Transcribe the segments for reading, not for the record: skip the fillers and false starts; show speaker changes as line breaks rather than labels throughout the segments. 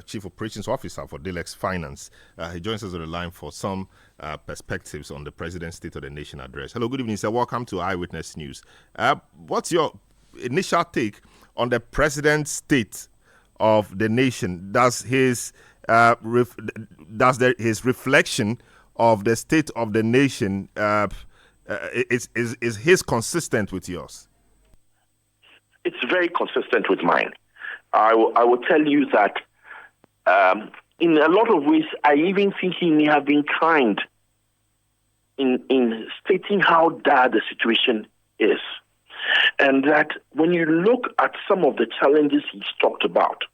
Chief Operations Officer for Delex Finance. He joins us on the line for some perspectives on the President's State of the Nation address. Hello, good evening, sir. Welcome to Eyewitness News. What's your initial take on the President's State of the Nation? Does his reflection of the state of the nation is his consistent with yours?
It's very consistent with mine. I will tell you that in a lot of ways, I even think he may have been kind in stating how dire the situation is. And that when you look at some of the challenges he's talked about,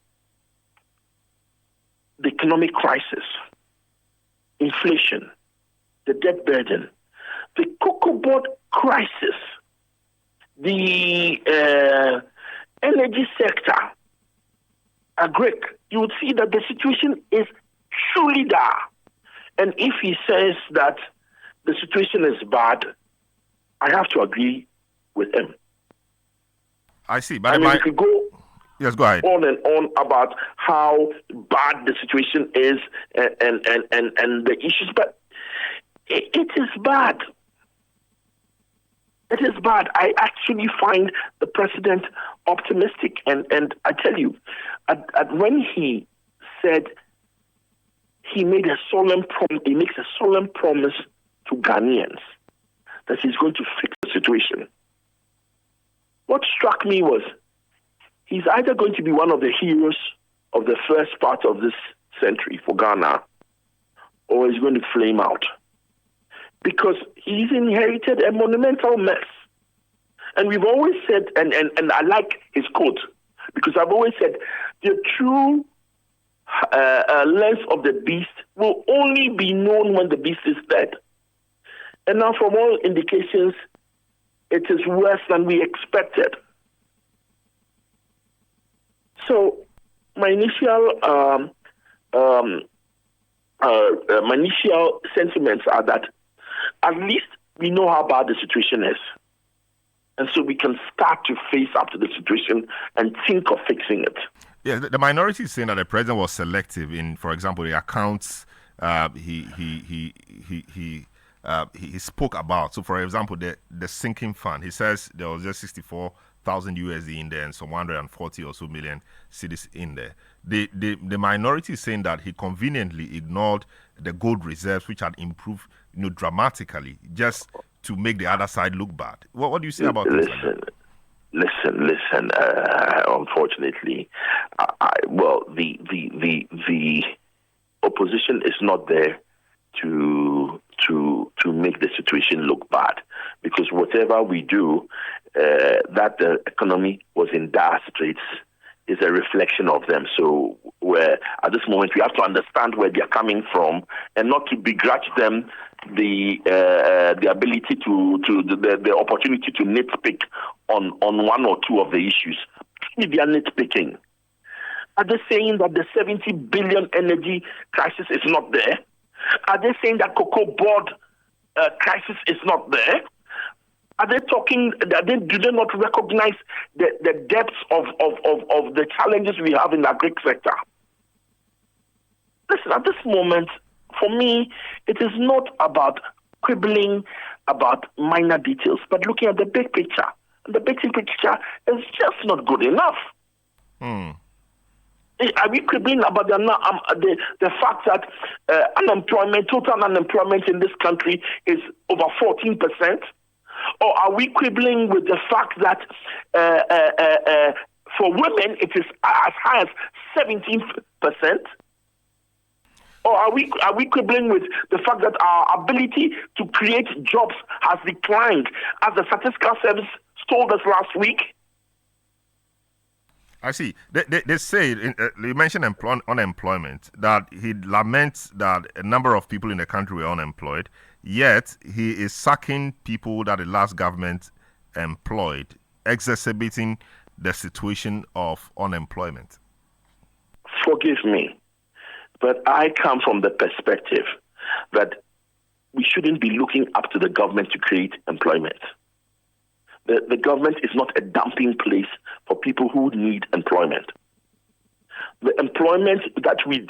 the economic crisis, inflation, the debt burden, the cocoa board crisis, the energy sector, agric, you would see that the situation is truly dire. And if he says that the situation is bad, I have to agree with him.
I see. But
we could go
yes, go ahead.
On and on about how bad the situation is and the issues, but it is bad. It is bad. I actually find the president optimistic, and I tell you, when he said he makes a solemn promise to Ghanaians that he's going to fix the situation. What struck me was he's either going to be one of the heroes of the first part of this century for Ghana, or he's going to flame out. Because he's inherited a monumental mess. And we've always said, and I like his quote, because I've always said, the true length of the beast will only be known when the beast is dead. And now from all indications, it is worse than we expected. So my initial sentiments are that at least we know how bad the situation is. And so we can start to face up to the situation and think of fixing it.
Yeah, the minority is saying that the president was selective in, for example, the accounts he spoke about. So, for example, the sinking fund. He says there was just 64,000 USD in there and some 140 or so million cedis in there. The minority is saying that he conveniently ignored the gold reserves, which had improved, dramatically, just to make the other side look bad. What do you say about this?
Listen. Unfortunately, the opposition is not there to make the situation look bad, because whatever we do, that the economy was in dire straits is a reflection of them. So where at this moment we have to understand where they are coming from and not to begrudge them the ability the opportunity to nitpick on one or two of the issues. If they are nitpicking, are they saying that the 70 billion energy crisis is not there? Are they saying that cocoa board crisis is not there? Are they talking? Do they not recognize the depths of the challenges we have in the agric sector? Listen, at this moment, for me, it is not about quibbling about minor details, but looking at the big picture. And the big picture is just not good enough. Are we quibbling about the fact that total unemployment in this country is over 14%? Or are we quibbling with the fact that for women it is as high as 17%? Or are we quibbling with the fact that our ability to create jobs has declined, as the Statistical Service told us last week?
I see. They say, you mentioned unemployment, that he laments that a number of people in the country were unemployed, yet he is sacking people that the last government employed, exacerbating the situation of unemployment.
Forgive me, but I come from the perspective that we shouldn't be looking up to the government to create employment. The government is not a dumping place for people who need employment. the employment that we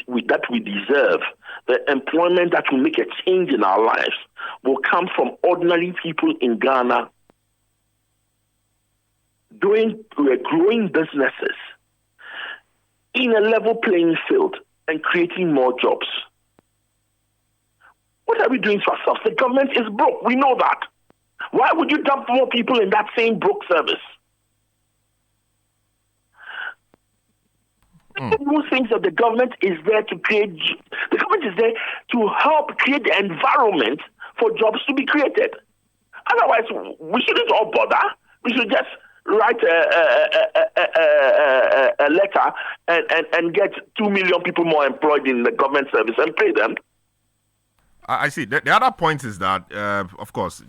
deserve, the employment that will make a change in our lives, will come from ordinary people in Ghana growing businesses in a level playing field and creating more jobs. What are we doing to ourselves? The government is broke. We know that. Why would you dump more people in that same broke service? Who thinks that the government is there to create? The government is there to help create the environment for jobs to be created. Otherwise, we shouldn't all bother. We should just write a letter and get 2 million people more employed in the government service and pay them.
I see. The other point is that, of course,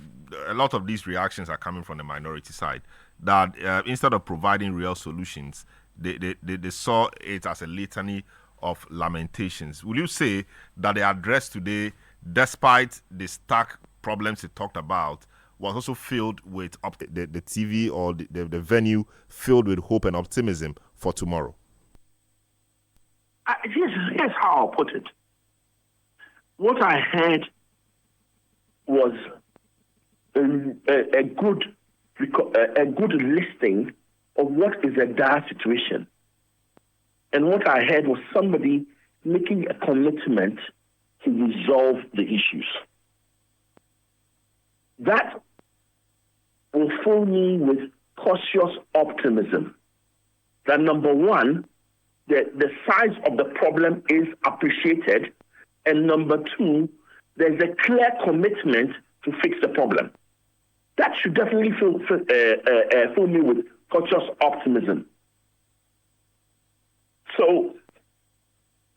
a lot of these reactions are coming from the minority side, that instead of providing real solutions, they saw it as a litany of lamentations. Will you say that the address today, despite the stark problems it talked about, was also filled with the TV or the venue filled with hope and optimism for tomorrow?
Here's how I'll put it. What I heard was a good listing of what is a dire situation. And what I heard was somebody making a commitment to resolve the issues. That will fill me with cautious optimism that, number one, the size of the problem is appreciated, and number two, there's a clear commitment to fix the problem. That should definitely fill me with cautious optimism. So,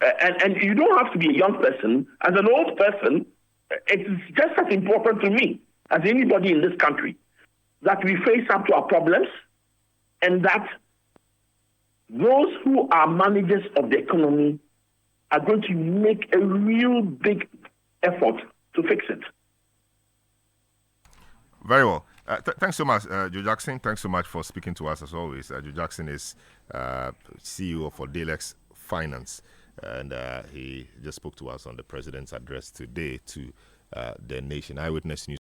and you don't have to be a young person. As an old person, it's just as important to me as anybody in this country that we face up to our problems, and that those who are managers of the economy are going to make a real big effort to fix it.
Very well. Thanks so much, Joe Jackson. Thanks so much for speaking to us as always. Joe Jackson is CEO for Dalex Finance, and he just spoke to us on the president's address today to the nation. Eyewitness News.